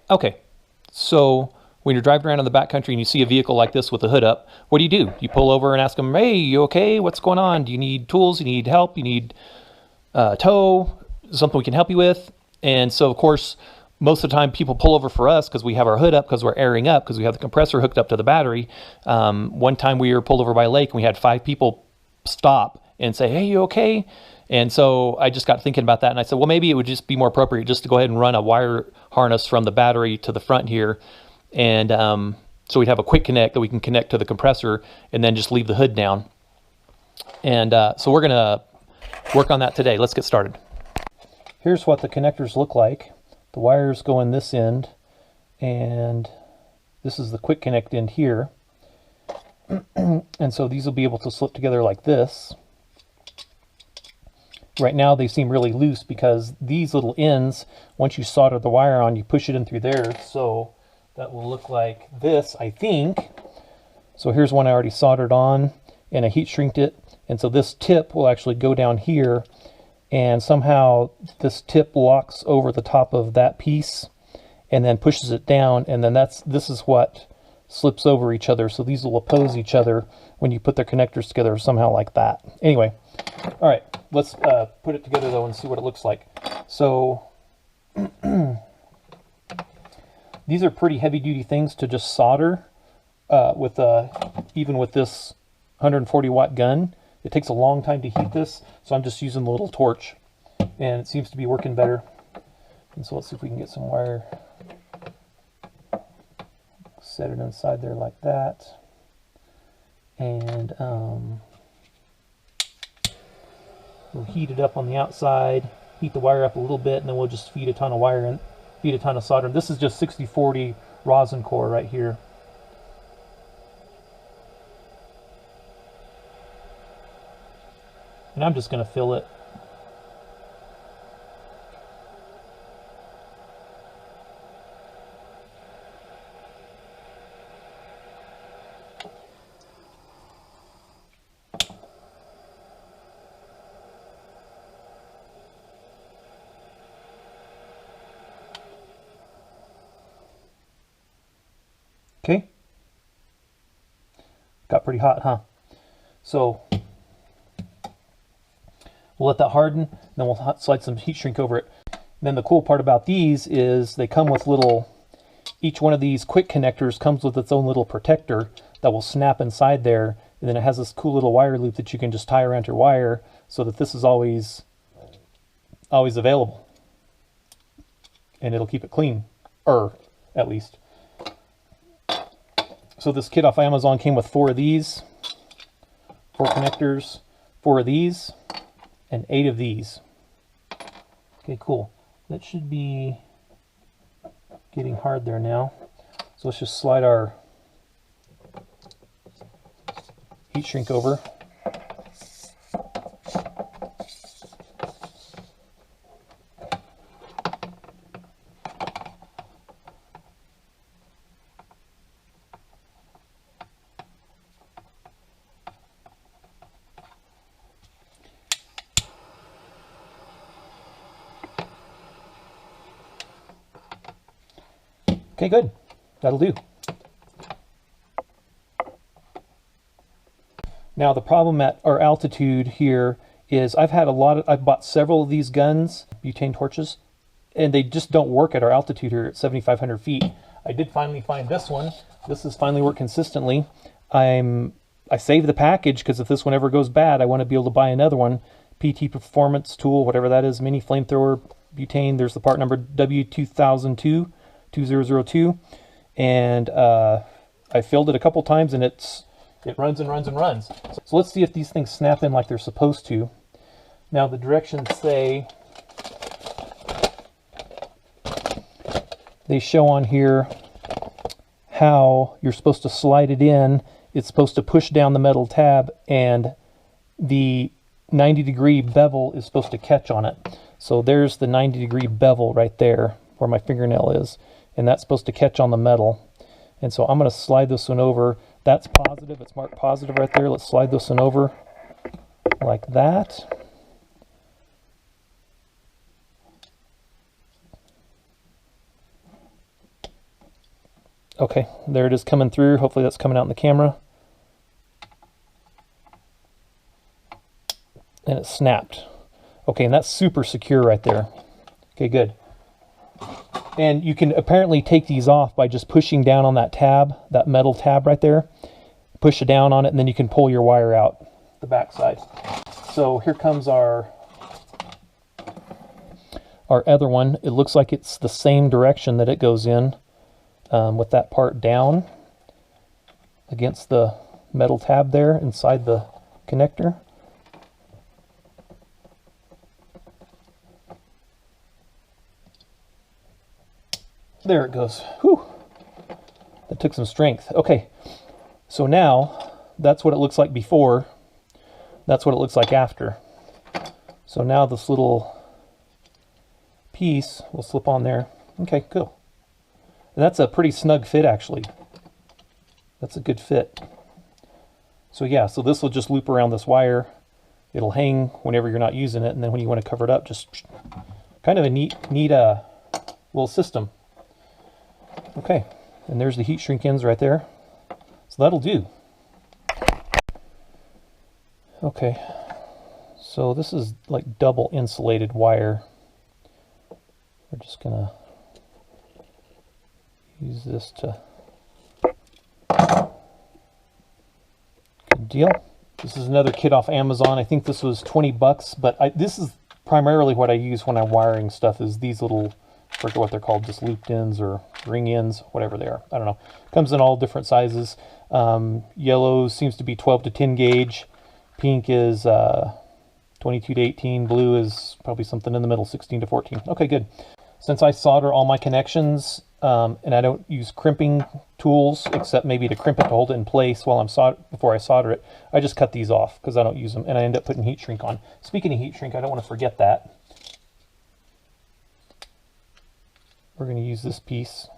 Okay, so when you're driving around in the backcountry and you see a vehicle like this with the hood up, what do? You pull over and ask them, hey, you okay? What's going on? Do you need tools? You need help? You need tow? Something we can help you with? And so, of course, most of the time people pull over for us because we have our hood up, because we're airing up, because we have the compressor hooked up to the battery. One time we were pulled over by a lake and we had 5 people stop and say, hey, you okay? And so I just got thinking about that, and I said, well, maybe it would just be more appropriate just to go ahead and run a wire harness from the battery to the front here, and so we'd have a quick connect that we can connect to the compressor and then just leave the hood down. And so we're going to work on that today. Let's get started. Here's what the connectors look like. The wires go in this end, and this is the quick connect end here. And so these will be able to slip together like this. Right now they seem really loose because these little ends, once you solder the wire on, you push it in through there. So that will look like this, I think. So here's one I already soldered on, and I heat shrinked it. And so this tip will actually go down here, and somehow this tip locks over the top of that piece and then pushes it down, and then this is what slips over each other. So these will oppose each other when you put their connectors together somehow like that. Anyway, all right, let's put it together though and see what it looks like. So these are pretty heavy duty things to just solder with even with this 140 watt gun. It takes a long time to heat this, so I'm just using the little torch, and it seems to be working better. And so let's see if we can get some wire. Set it inside there like that, and we'll heat it up on the outside, heat the wire up a little bit, and then we'll just feed a ton of wire in, feed a ton of solder. This is just 6040 rosin core right here. And I'm just going to fill it. Okay. Got pretty hot, huh? So we'll let that harden, then we'll slide some heat shrink over it. And then the cool part about these is they come with little, each one of these quick connectors comes with its own little protector that will snap inside there, and then it has this cool little wire loop that you can just tie around your wire so that this is always available. And it'll keep it clean, at least. So this kit off Amazon came with 4 of these, 4 connectors, 4 of these, and 8 of these. Okay, cool. That should be getting hard there now. So let's just slide our heat shrink over. Okay, good. That'll do. Now the problem at our altitude here is I've bought several of these guns, butane torches, and they just don't work at our altitude here at 7,500 feet. I did finally find this one. This has finally worked consistently. I saved the package because if this one ever goes bad, I want to be able to buy another one. PT Performance Tool, whatever that is, mini flamethrower butane. There's the part number W2002. 2002, and I filled it a couple times, and it runs and runs and runs. So let's see if these things snap in like they're supposed to. Now the directions say, they show on here how you're supposed to slide it in. It's supposed to push down the metal tab, and the 90-degree bevel is supposed to catch on it. So there's the 90-degree bevel right there where my fingernail is, and that's supposed to catch on the metal. And so I'm going to slide this one over. That's positive. It's marked positive right there. Let's slide this one over like that. Okay, there it is coming through. Hopefully that's coming out in the camera. And it snapped. Okay, and that's super secure right there. Okay, good. And you can apparently take these off by just pushing down on that tab, that metal tab right there. Push it down on it, and then you can pull your wire out the back side. So here comes our other one. It looks like it's the same direction that it goes in, with that part down against the metal tab there inside the connector. There it goes. Whew. That took some strength. Okay, so now that's what it looks like before. That's what it looks like after. So now this little piece will slip on there. Okay, cool. And that's a pretty snug fit, actually. That's a good fit. So yeah, so this will just loop around this wire. It'll hang whenever you're not using it, and then when you want to cover it up, just kind of a neat little system. Okay, and there's the heat shrink ends right there. So that'll do. Okay, so this is like double insulated wire. We're just gonna use this to... Good deal. This is another kit off Amazon. I think this was 20 bucks, but this is primarily what I use when I'm wiring stuff, is these little, I forget what they're called, just looped ends or ring ends, whatever they are. I don't know. Comes in all different sizes. Yellow seems to be 12 to 10 gauge. Pink is 22 to 18. Blue is probably something in the middle, 16 to 14. Okay, good. Since I solder all my connections, and I don't use crimping tools except maybe to crimp it to hold it in place while before I solder it, I just cut these off because I don't use them, and I end up putting heat shrink on. Speaking of heat shrink, I don't want to forget that. We're going to use this piece,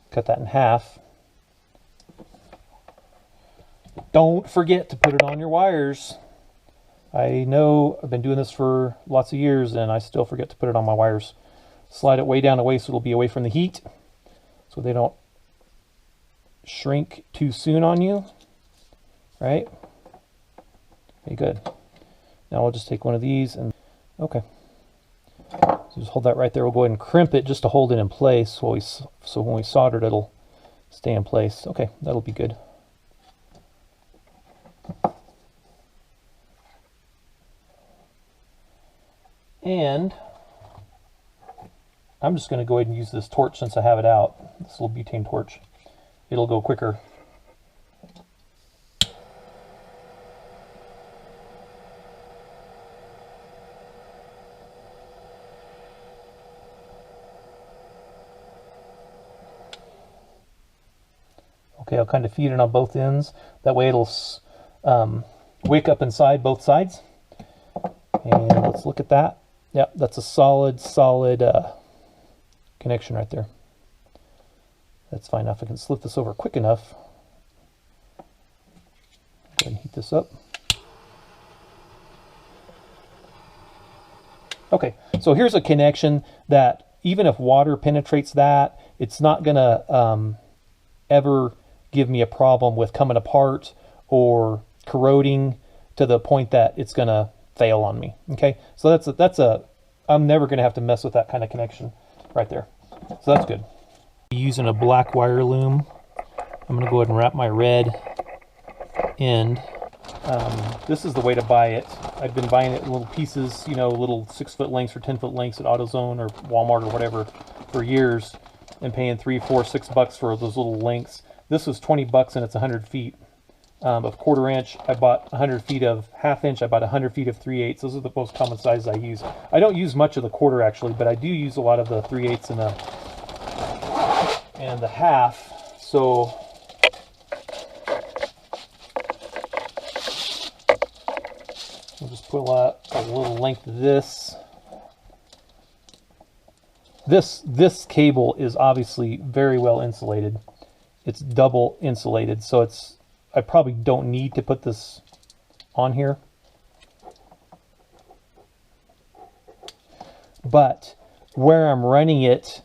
cut that in half. Don't forget to put it on your wires. I know I've been doing this for lots of years and I still forget to put it on my wires. Slide it way down away so it'll be away from the heat, so they don't shrink too soon on you, right? Okay, good. Now I'll just take one of these and, okay. So just hold that right there. We'll go ahead and crimp it just to hold it in place so when we solder it, it'll stay in place. Okay, that'll be good. And I'm just going to go ahead and use this torch since I have it out, this little butane torch. It'll go quicker. Okay, I'll kind of feed it on both ends. That way it'll wick up inside both sides. And let's look at that. Yep, that's a solid connection right there. That's fine enough. I can slip this over quick enough. Go ahead and heat this up. Okay, so here's a connection that even if water penetrates that, it's not gonna ever give me a problem with coming apart or corroding to the point that it's gonna fail on me. Okay, so that's a I'm never gonna have to mess with that kind of connection right there. So that's good. Using a black wire loom, I'm gonna go ahead and wrap my red end. This is the way to buy it. I've been buying it in little pieces, you know, little 6-foot lengths or 10-foot lengths at AutoZone or Walmart or whatever for years, and paying $3, $4, $6 for those little lengths. This was 20 bucks and it's 100 feet of 1/4 inch. I bought 100 feet of 1/2 inch. I bought 100 feet of 3/8. Those are the most common sizes I use. I don't use much of the 1/4 actually, but I do use a lot of the 3/8 and the 1/2. So we'll just pull out a little length of this. This cable is obviously very well insulated. It's double insulated, so I probably don't need to put this on here. But where I'm running it,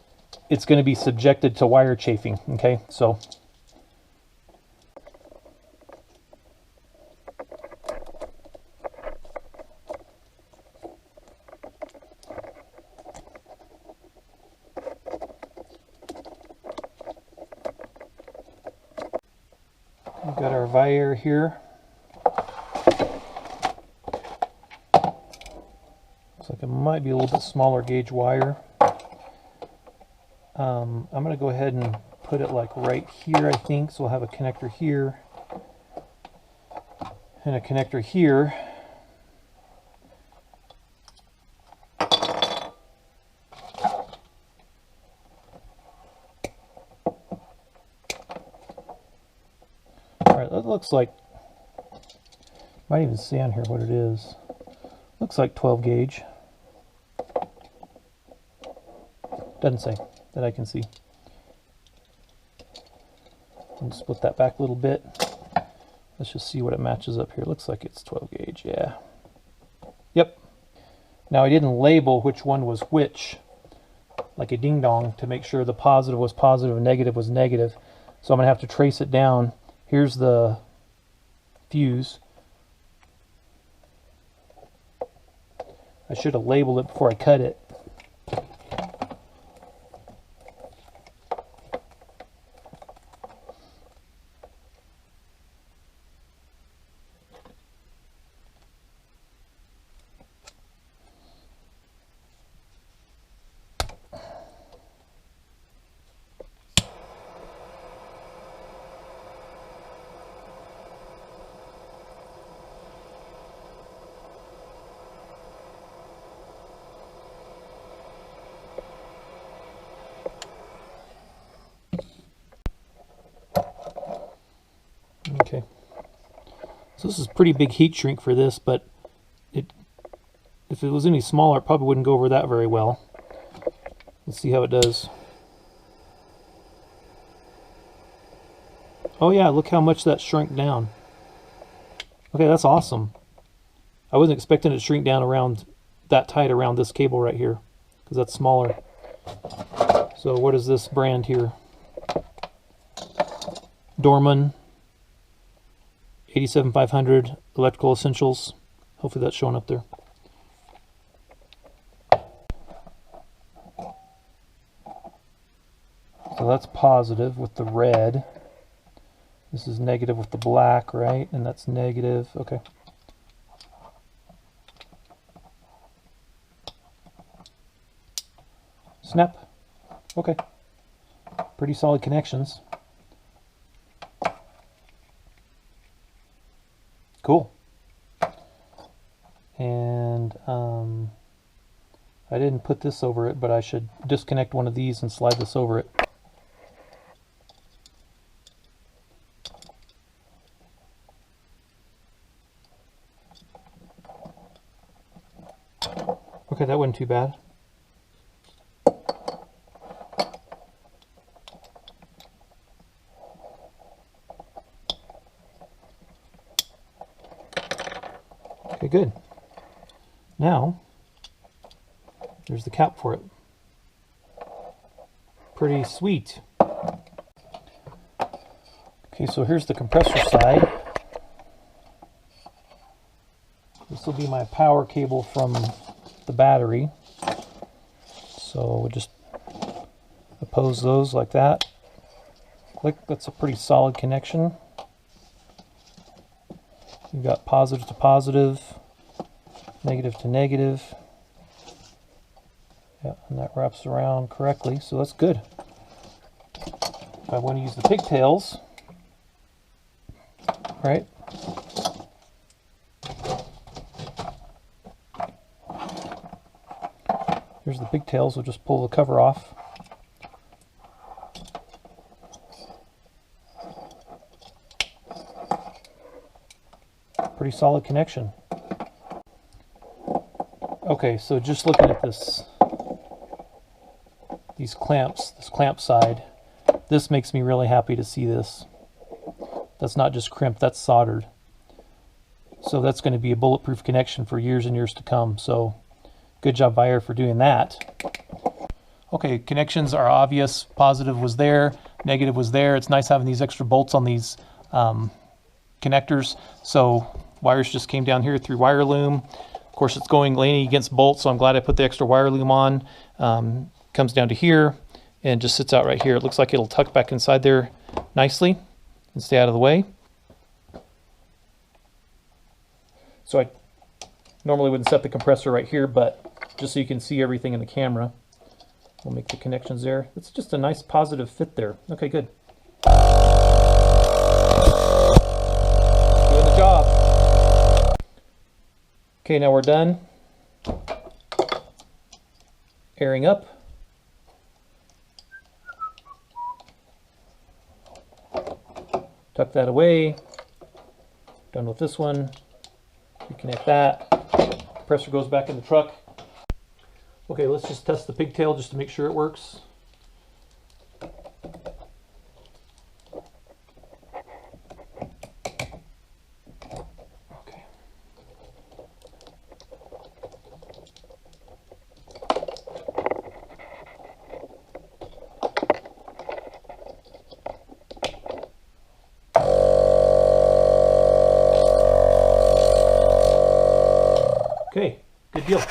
it's going to be subjected to wire chafing. Okay, so we've got our wire here. Looks like it might be a little bit smaller gauge wire. I'm going to go ahead and put it like right here, I think. So we'll have a connector here and a connector here. Alright, that looks like, might even see on here what it is. Looks like 12 gauge. Doesn't say that I can see. And split that back a little bit. Let's just see what it matches up here. Looks like it's 12 gauge, yeah. Yep. Now I didn't label which one was which, like a ding dong, to make sure the positive was positive and negative was negative. So I'm going to have to trace it down. Here's the fuse. I should have labeled it before I cut it. Okay, so this is pretty big heat shrink for this, but if it was any smaller, it probably wouldn't go over that very well. Let's see how it does. Oh yeah, look how much that shrunk down. Okay, that's awesome. I wasn't expecting it to shrink down around that tight around this cable right here, because that's smaller. So what is this brand here? Dorman 87500 Electrical Essentials. Hopefully that's showing up there. So that's positive with the red. This is negative with the black, right? And that's negative. Okay. Snap. Okay. Pretty solid connections. Cool. And I didn't put this over it, but I should disconnect one of these and slide this over it. Okay, that wasn't too bad. Okay, good. Now, there's the cap for it. Pretty sweet. Okay, so here's the compressor side. This will be my power cable from the battery. So we'll just oppose those like that. Click, that's a pretty solid connection. You've got positive to positive, negative to negative. Yeah, and that wraps around correctly, so that's good. If I want to use the pigtails, right? Here's the pigtails, we'll just pull the cover off. Pretty solid connection. Okay, so just looking at this, these clamps, this clamp side, this makes me really happy to see this. That's not just crimped, that's soldered. So that's going to be a bulletproof connection for years and years to come. So good job, Buyer, for doing that. Okay, connections are obvious. Positive was there, negative was there. It's nice having these extra bolts on these connectors. So wires just came down here through wire loom. Of course, it's going leaning against bolts, so I'm glad I put the extra wire loom on. Comes down to here and just sits out right here. It looks like it'll tuck back inside there nicely and stay out of the way. So I normally wouldn't set the compressor right here, but just so you can see everything in the camera, we'll make the connections there. It's just a nice positive fit there. Okay, good. Doing the job. Okay, now we're done. Airing up. Tuck that away. Done with this one. Reconnect that. Compressor goes back in the truck. Okay, let's just test the pigtail just to make sure it works. Okay. Okay, good deal.